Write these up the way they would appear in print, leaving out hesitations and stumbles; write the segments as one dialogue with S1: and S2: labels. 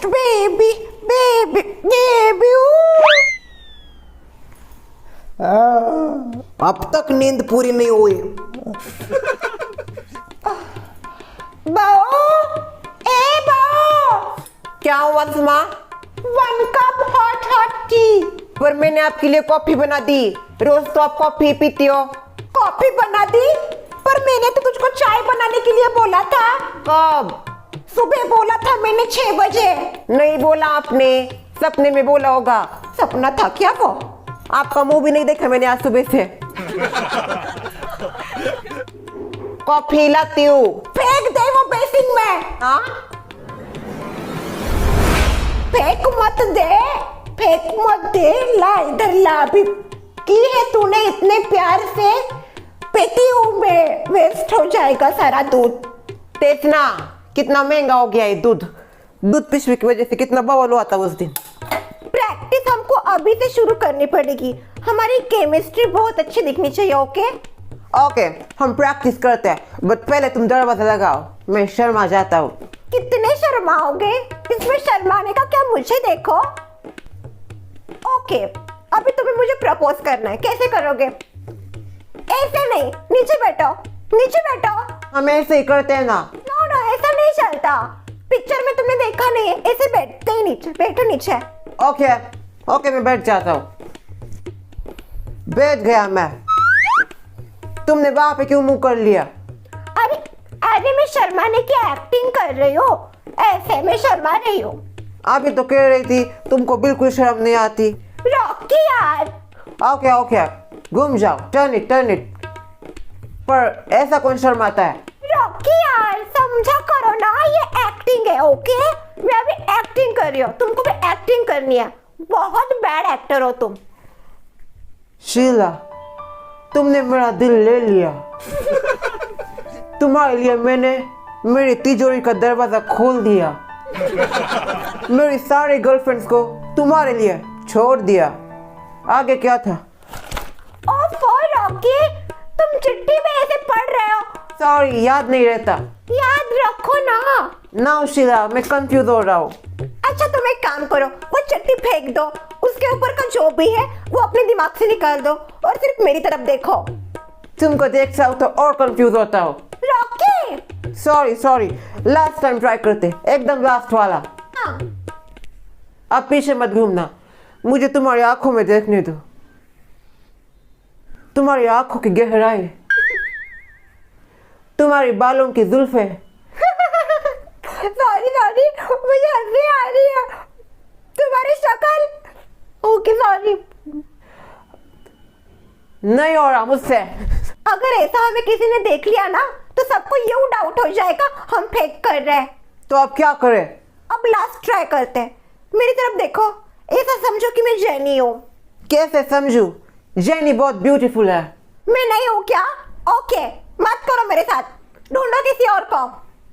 S1: almost baby, baby, baby.
S2: अब तक नींद पूरी नहीं हुई।
S1: बहू, ए बहू,
S2: क्या हुआ सुमा?
S1: 1 cup hot tea.
S2: पर मैंने आपके लिए कॉफी बना दी। रोज तो आप कॉफी पीती हो।
S1: कॉफी बना दी? पर मैंने तो तुझको चाय बनाने के लिए बोला था।
S2: कब?
S1: सुबह बोला था मैंने 6 बजे।
S2: नहीं बोला आपने, सपने में बोला होगा।
S1: सपना था क्या वो?
S2: आपका मुंह भी नहीं देखा मैंने आज सुबह से। कॉफी लाती हूँ।
S1: फेंक दे वो बेसिन में।
S2: हाँ?
S1: फेंक मत दे, फेंक मत दे, ला इधर ला। भी की है तूने इतने प्यार से, पीती हूँ मैं, वेस्ट हो जाएगा सारा दूध।
S2: देखना कितना महंगा हो गया है दूध। दूध पिशवी की वजह से कितना बवाल हुआ था उस दिन।
S1: प्रैक्टिस हमको अभी से शुरू करनी पड़ेगी। हमारी केमिस्ट्री बहुत अच्छी दिखनी चाहिए। ओके
S2: ओके, हम प्रैक्टिस करते हैं, बट पहले तुम दरवाजा लगाओ, मैं शर्मा जाता हूँ।
S1: कितने शर्माओगे? इसमें शर्माने का क्या, मुझे देखो। ओके, अभी तुम्हें मुझे प्रपोज करना है। कैसे करोगे? ऐसे नहीं, नीचे बैठो, नीचे बैठो।
S2: हम ऐसे ही करते हैं ना।
S1: नो नो, ऐसा नहीं चलता। पिक्चर में तुमने देखा नहीं है, ऐसे बैठते ही नीचे, बैठो नीचे।
S2: ओके ओके, मैं बैठ जाता हूँ। बैठ गया मैं। तुमने वहां पे क्यों मुंह कर लिया?
S1: अरे अरे, मैं शर्माने की एक्टिंग कर रही हूँ, ऐसे मैं शर्मा रही हूँ।
S2: अभी तो कह रही थी तुमको बिल्कुल शर्म नहीं आती।
S1: रॉकी यार।
S2: ओके ओके, घूम जाओ, टर्न इट। पर ऐसा कौन शर्माता है?
S1: रॉकी यार, समझा करो ना, ये एक्टिंग है। ओके, मैं अभी एक्टिंग कर रही हूँ, तुमको भी एक्टिंग करनी है। बहुत बैड एक्टर हो तुम।
S2: शीला, तुमने मेरा दिल ले लिया। तुम्हारे लिए मैंने मेरी तिजोरी का दरवाजा खोल दिया। मेरी सारी गर्लफ्रेंड्स को तुम्हारे लिए छोड़ दिया। आगे क्या था?
S1: ओफो रॉकी, तुम चिट्ठी में ऐसे पढ़ रहे हो।
S2: सॉरी, याद नहीं रहता।
S1: याद रखो ना।
S2: ना शीला, मैं कंफ्यूज हो रहा हूँ।
S1: अच्छा, तुम एक काम करो, वो चिट्ठी फेंक दो, उसके ऊपर का जो भी है वो अपने दिमाग से निकाल दो और सिर्फ मेरी तरफ देखो।
S2: तुमको देखता हूँ तो और कंफ्यूज होता हूँ।
S1: Rocky,
S2: sorry, last time try करते, एकदम लास्ट वाला।
S1: हाँ।
S2: अब पीछे मत घूमना, मुझे तुम्हारी आंखों में देखने दो। तुम्हारी आंखों की गहराई, तुम्हारी बालों की जुल्फे।
S1: सॉरी, मुझे हंसी आ रही है। तुम्हारी शक्ल। Okay sorry.
S2: नहीं हो रहा मुझसे।
S1: अगर ऐसा हमें किसी ने देख लिया ना तो सबको ये डाउट हो जाएगा हम फेक कर रहे हैं।
S2: तो अब क्या करें?
S1: अब लास्ट ट्राई करते हैं। मेरी तरफ देखो, ऐसा समझो कि मैं जेनी हूँ।
S2: कैसे समझूं? जेनी बहुत ब्यूटीफुल है।
S1: मैं नहीं हूँ क्या? ओके, मत करो मेरे साथ, ढूंढो किसी और को।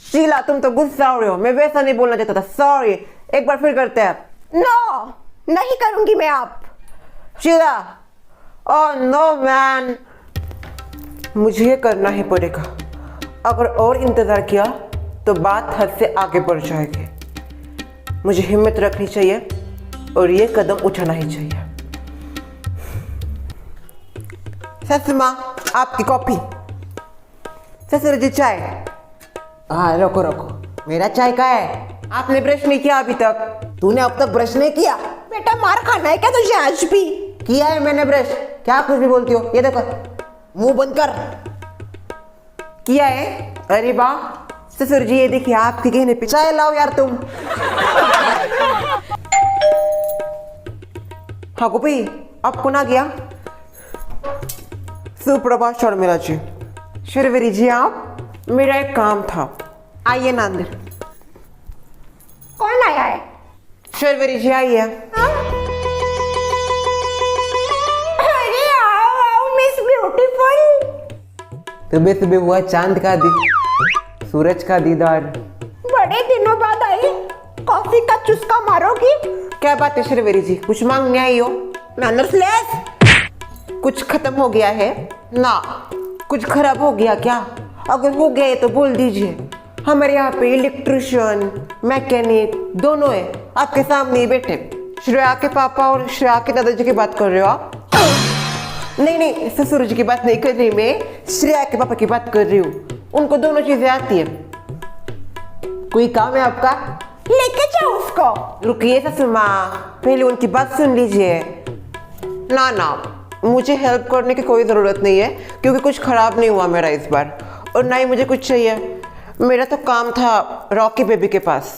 S2: शीला, तुम तो गुस्सा हो रहे हो, मैं वैसा नहीं बोलना चाहता था। सॉरी, एक बार फिर करते हैं।
S1: नो, नहीं करूंगी मैं। आप
S2: शीला, ओह नो मैन, मुझे ये करना ही पड़ेगा। अगर और इंतजार किया तो बात हद से आगे बढ़ जाएगी। मुझे हिम्मत रखनी चाहिए और ये कदम उठाना ही चाहिए। ससुर माँ, आपकी कॉफी। ससुर जी, चाय। हाँ, रोको, मेरा चाय का है? आपने ब्रश नहीं किया अभी तक। तूने अब तक ब्रश नहीं किया?
S1: बेटा, मार खाना है क्या तुझे आज भी?
S2: किया है मैंने ब्रश। क्या कुछ भी बोलती हो? ये देखो, मुंह बंद कर। किया है? अरे वाह ससुर जी, ये देखिए आपके कहने पे। चाय लाओ यार तुम। हाँ गोपी, अब कौन आ गया? सुप्रभात शर्मिला जी। शर्वरी जी, आप, मेरा एक काम था। आइए ना अंदर।
S1: कौन आया है?
S2: शर्वरी जी आइए।
S1: हाँ? अरे आओ मिस ब्यूटीफुल।
S2: सुबह सुबह हुआ चांद का सूरज का दीदार।
S1: बड़े दिनों बाद आई, कॉफी का चुस्का मारोगी?
S2: क्या बात है शर्वरी जी, कुछ मांगने आई हो?
S1: मैनर्सलेस।
S2: कुछ खत्म हो गया है ना? कुछ खराब हो गया क्या? अगर हो गया है तो बोल दीजिए। हमारे यहाँ पे इलेक्ट्रिशियन, मैकेनिक दोनों है, आपके सामने ही बैठे। श्रेया के पापा और श्रेया के दादाजी की बात कर रहे हो आप? नहीं नहीं, ससुर जी की बात नहीं कर रही मैं, श्रेया के पापा की बात कर रही हूँ। उनको दोनों चीजें आती है। कोई काम है आपका?
S1: लेके जाओ उसको।
S2: रुकिए ससुर माँ, पहले उनकी बात सुन लीजिए। ना ना, मुझे हेल्प करने की कोई ज़रूरत नहीं है, क्योंकि कुछ ख़राब नहीं हुआ मेरा इस बार, और ना ही मुझे कुछ चाहिए। मेरा तो काम था रॉकी बेबी के पास।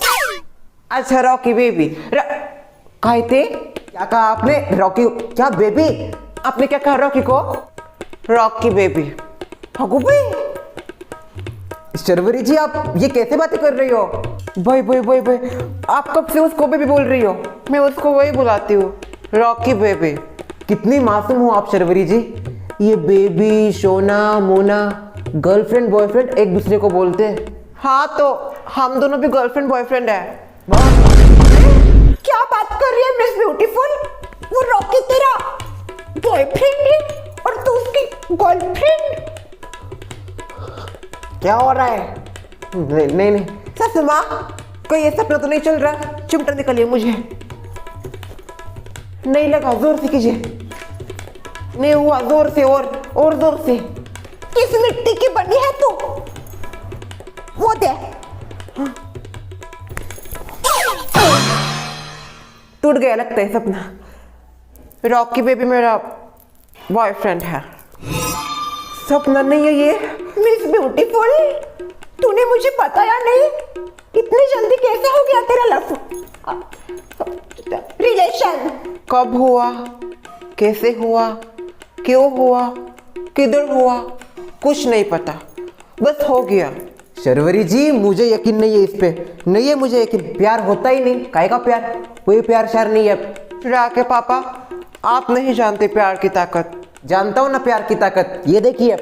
S2: अच्छा रॉकी बेबी, कहे थे? क्या कहा आपने? रॉकी क्या बेबी? आपने क्या कहा रॉकी को? Rocky baby. हगू भाई, शर्वरी जी आप ये कैसे बातें कर रही हो? भाई भाई भाई भाई, आप कब से उसको बेबी बोल रही हो? मैं उसको वही बुलाती हूँ, रॉकी बेबी। कितनी मासूम हो आप शर्वरी जी। ये बेबी, सोना, मोना, गर्लफ्रेंड बॉयफ्रेंड एक दूसरे को बोलते हैं। हाँ तो हम दोनों भी गर्लफ्रेंड बॉयफ्रेंड है।
S1: क्या बात कर रही है मिस ब्यूटीफुल? वो रॉकी तेरा बॉयफ्रेंड है और तू उसकी गर्लफ्रेंड?
S2: क्या हो रहा है? नहीं नहीं नहीं सच माँ, कोई ये सपना तो नहीं चल रहा? चिमटा निकलिए, मुझे नहीं लगा, जोर से कीजिए। नहीं हुआ, जोर से और जोर से।
S1: किस मिट्टी की बनी है तू? वो दे।
S2: टूट गया लगता है सपना। रॉकी बेबी मेरा बॉयफ्रेंड है, सपना नहीं है ये।
S1: मिस ब्यूटीफुल, तूने मुझे बताया नहीं? इतनी जल्दी कैसे हो गया तेरा लव रिलेशन?
S2: कब हुआ, कैसे हुआ, क्यों हुआ, किधर हुआ, कुछ नहीं पता, बस हो गया। शर्वरी जी मुझे यकीन नहीं है इस पे, नहीं है मुझे यकीन। प्यार होता ही नहीं, काहे का प्यार? कोई प्यार शार नहीं है। श्रेया के पापा, आप नहीं जानते प्यार की ताकत। जानता हूं ना प्यार की ताकत, ये देखिए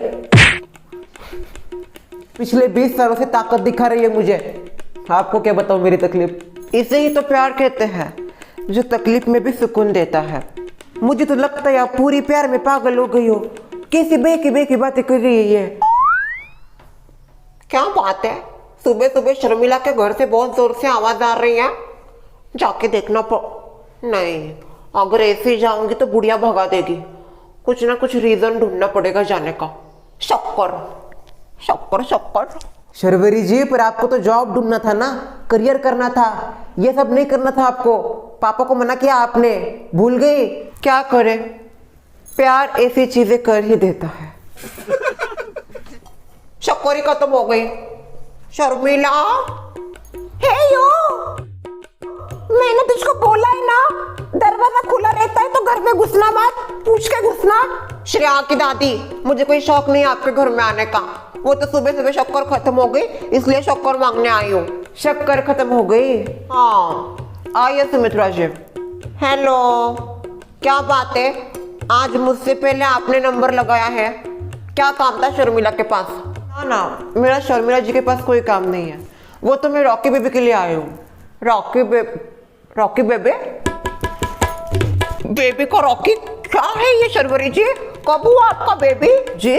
S2: पिछले 20 सालों से ताकत दिखा रही है मुझे। आपको क्या बताऊं मेरी तकलीफ। इसे ही तो प्यार कहते हैं, जो तकलीफ में भी सुकून देता है। मुझे तो लगता है आप पूरी प्यार में पागल हो गई हो। कैसी बेकी बातें कर रही है ये? क्या बात है, सुबह सुबह शर्मिला के घर से बहुत जोर से आवाज आ रही है। जाके देखना नहीं, अगर ऐसे ही जाऊंगी तो बुढ़िया भगा देगी। कुछ ना कुछ रीजन ढूंढना पड़ेगा जाने का। शक्कर शक्कर शक्कर। शर्वरी जी पर आपको तो जॉब ढूंढना था ना, करियर करना था, ये सब नहीं करना था आपको। पापा को मना किया आपने, भूल गई? क्या करे, प्यार ऐसी चीजें कर ही देता है। शक्करी खत्म हो गई। शर्मिला,
S1: हे यो, मैंने तुझको बोला है ना, दरवाजा खुला रहता है तो घर में घुसना मत, पूछ के घुसना।
S2: श्रेया की दादी, मुझे कोई शौक नहीं आपके घर में आने का। वो तो सुबह सुबह शक्कर खत्म हो गई, इसलिए शक्कर मांगने आई हूँ। शक्कर खत्म हो गई? हाँ, आइए सुमित्रा जी। हेलो, क्या बात है? आज मुझसे पहले आपने नंबर लगाया है, क्या काम था शर्मिला के पास? ना, मेरा शर्मिला जी के पास कोई काम नहीं है, वो तो मैं रॉकी बेबी के लिए आई हूँ। Rocky baby? बेबी को रॉकी? क्या है ये शर्वरी जी? कब हुआ आपका बेबी जी?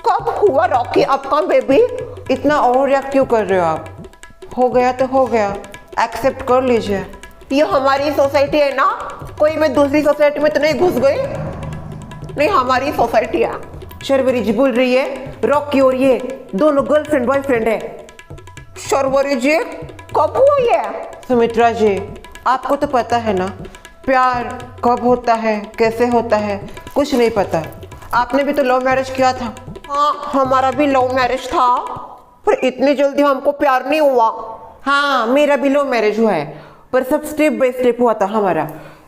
S2: कब हुआ रॉकी आपका बेबी? इतना ओवर रिएक्ट क्यों कर रहे हो आप? हो गया तो हो गया, एक्सेप्ट कर लीजिए। ये हमारी सोसाइटी है ना, कोई मैं दूसरी सोसाइटी में तो नहीं घुस गई? नहीं, हमारी सोसाइटी है। शर्वरी जी बोल रही है रॉकी और ये दोनों गर्लफ्रेंड बॉयफ्रेंड है। शर्वरी जी कब हुआ ये? सुमित्रा जी, आपको तो पता है ना, प्यार कब होता है, कैसे होता है, कुछ नहीं पता। आपने भी तो लव मैरिज किया था। हाँ, हमारा भी लव मैरिज था, पर इतनी जल्दी हमको प्यार नहीं हुआ। हाँ, मेरा भी लव मैरिज हुआ है, पर सब स्टेप बाय स्टेप हुआ था हमारा।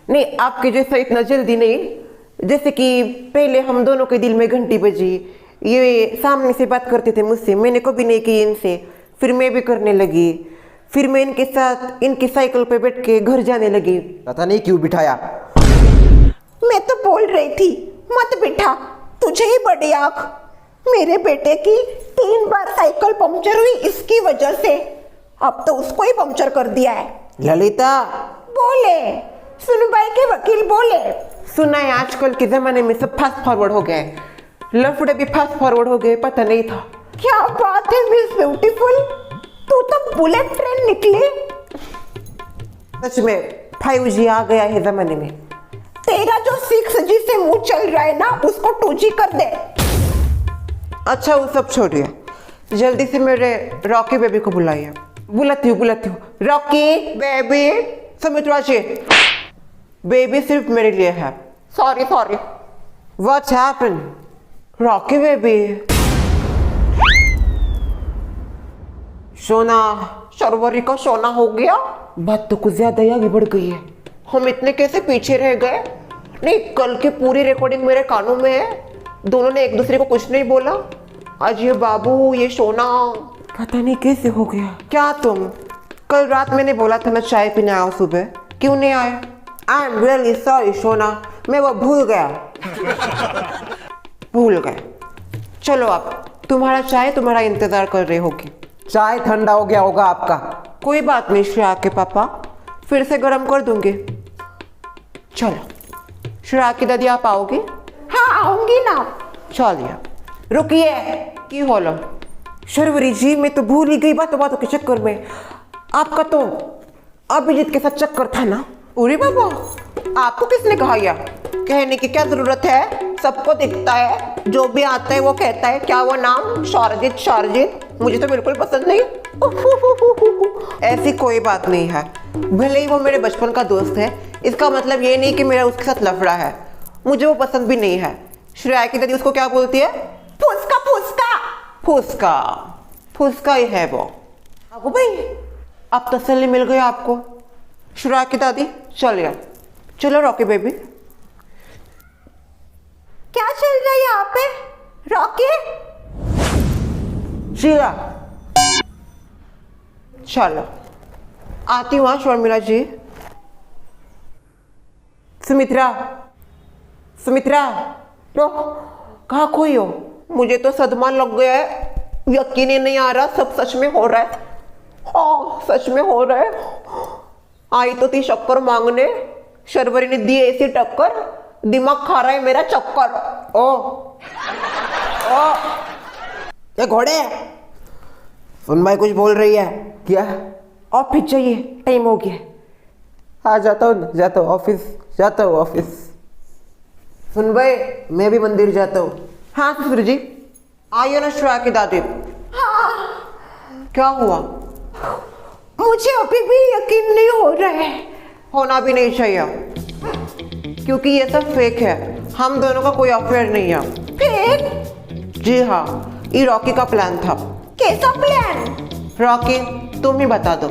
S2: नहीं, आपके जैसा इतना जल्दी नहीं। जैसे कि पहले हम दोनों के दिल में घंटी बजी, ये सामने से बात करते थे मुझसे, मैंने कभी नहीं की इनसे, फिर मैं भी करने लगी, फिर मैं इनके साथ इनकी साइकिल पे बैठ के घर जाने लगी। पता नहीं क्यों बिठाया।
S1: मैं तो बोल रही थी मत बिठा, तुझे ही बड़ी आंख। मेरे बेटे की 3 बार साइकिल पंक्चर हुई इसकी वजह से, अब तो उसको ही पंक्चर कर दिया है।
S2: ललिता
S1: बोले, सुनवाई के वकील बोले।
S2: सुना है आजकल के जमाने में सब फास्ट फॉरवर्ड हो गए, लफड़े भी फास्ट फॉरवर्ड हो गए, पता नहीं था।
S1: क्या बात है मिस ब्यूटीफुल, तू तो बुलेट ट्रेन निकली।
S2: सच में 5G आ गया है जमाने में।
S1: तेरा जो 6G से मुंह चल रहा है ना, उसको 2G कर दे।
S2: अच्छा वो सब छोड़िए, जल्दी से मेरे रॉकी बेबी को बुलाइए। बुलाती हूँ रॉकी बेबी। सुमित्रा जी, बेबी सिर्फ मेरे लिए है।
S1: Sorry.
S2: What's happen? Rocky baby. सोना।
S1: शर्वरी का सोना हो गया।
S2: बात तो कुछ ज्यादा ही आगे बढ़ गई है।
S1: हम इतने कैसे पीछे रह गए? नहीं, कल की पूरी रिकॉर्डिंग मेरे कानों में है। दोनों ने एक दूसरे को कुछ नहीं बोला। आज ये बाबू, ये सोना,
S2: पता नहीं कैसे हो गया। क्या तुम कल रात मैंने बोला था मैं चाय पीने आऊँ सुबह, क्यों नहीं आया? आई एम रियली सॉरी सोना, मैं वो भूल गए। चलो अब तुम्हारा चाय तुम्हारा इंतजार कर रही होगी। चाय ठंडा हो गया होगा आपका। कोई बात नहीं श्रेया के पापा, फिर से गर्म कर दूंगी। चलो श्रेया की दादी, आप आओगे?
S1: हाँ आऊंगी ना।
S2: चलिए। रुकिए, की होलो? शर्वरी जी, मैं तो भूल ही गई बातों के चक्कर में। आपका तो अभिजीत के साथ चक्कर था ना? अरे बाबा, आपको किसने कहा? यह कहने की क्या जरूरत है, सबको दिखता है। जो भी आता है वो कहता है, क्या वो नाम शारजित, मुझे तो बिल्कुल पसंद नहीं। ऐसी कोई बात नहीं है, भले ही वो मेरे बचपन का दोस्त है, इसका मतलब ये नहीं कि मेरा उसके साथ लफड़ा है। मुझे वो पसंद भी नहीं है। श्रेया की दादी उसको क्या बोलती है? फुसका ही है वो। अब भाई अब तसल्ली मिल गई आपको। श्रेया की दादी चलिए। चलो रॉकी बेबी।
S1: क्या चल रहा है यहाँ पे? रॉकी,
S2: शीला चलो आती हूँ। शर्मिला जी। सुमित्रा तो कहाँ खोई हो?
S1: मुझे तो सदमा लग गया है, यकीन ही नहीं आ रहा सब सच में हो रहा है। हाँ सच में हो रहा है। आई तो थी शक्कर मांगने, शर्वरी ने दी ऐसी टक्कर, दिमाग खा रहा है मेरा चक्कर। ओ
S2: ये घोड़े सुन भाई कुछ बोल रही है क्या? ऑफिस चाहिए, टाइम हो गया। हाँ जाता हूँ ऑफिस। सुन भाई, मैं भी मंदिर जाता हूँ। हाँ ससुर जी। आइए ना श्रेया की दादी।
S1: हाँ।
S2: क्या हुआ?
S1: मुझे अभी भी यकीन नहीं हो रहा है।
S2: होना भी नहीं चाहिए, क्योंकि ये सब फेक है। हम दोनों का कोई अफेयर नहीं है।
S1: फिर?
S2: जी हाँ, ये रॉकी का प्लान था।
S1: कैसा प्लान?
S2: रॉकी तुम ही बता दो।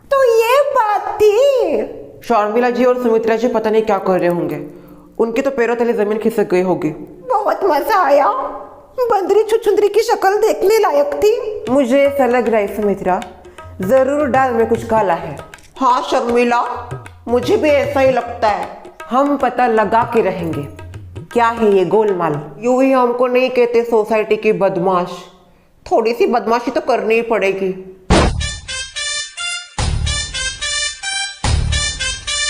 S1: तो ये बात थी।
S2: शर्मिला जी और सुमित्रा जी पता नहीं क्या कर रहे होंगे, उनकी तो पैरों तले जमीन खिसक गई होगी।
S1: बहुत मजा आया, बंदरी छुछुंदरी की शक्ल देखने लायक थी।
S2: मुझे ऐसा लग रहा है सुमित्रा, जरूर दाल में कुछ काला है।
S1: हाँ शर्मिला, मुझे भी ऐसा ही लगता है।
S2: हम पता लगा के रहेंगे क्या है ये गोलमाल।
S1: यूं ही हमको नहीं कहते सोसाइटी की बदमाश, थोड़ी सी बदमाशी तो करनी ही पड़ेगी।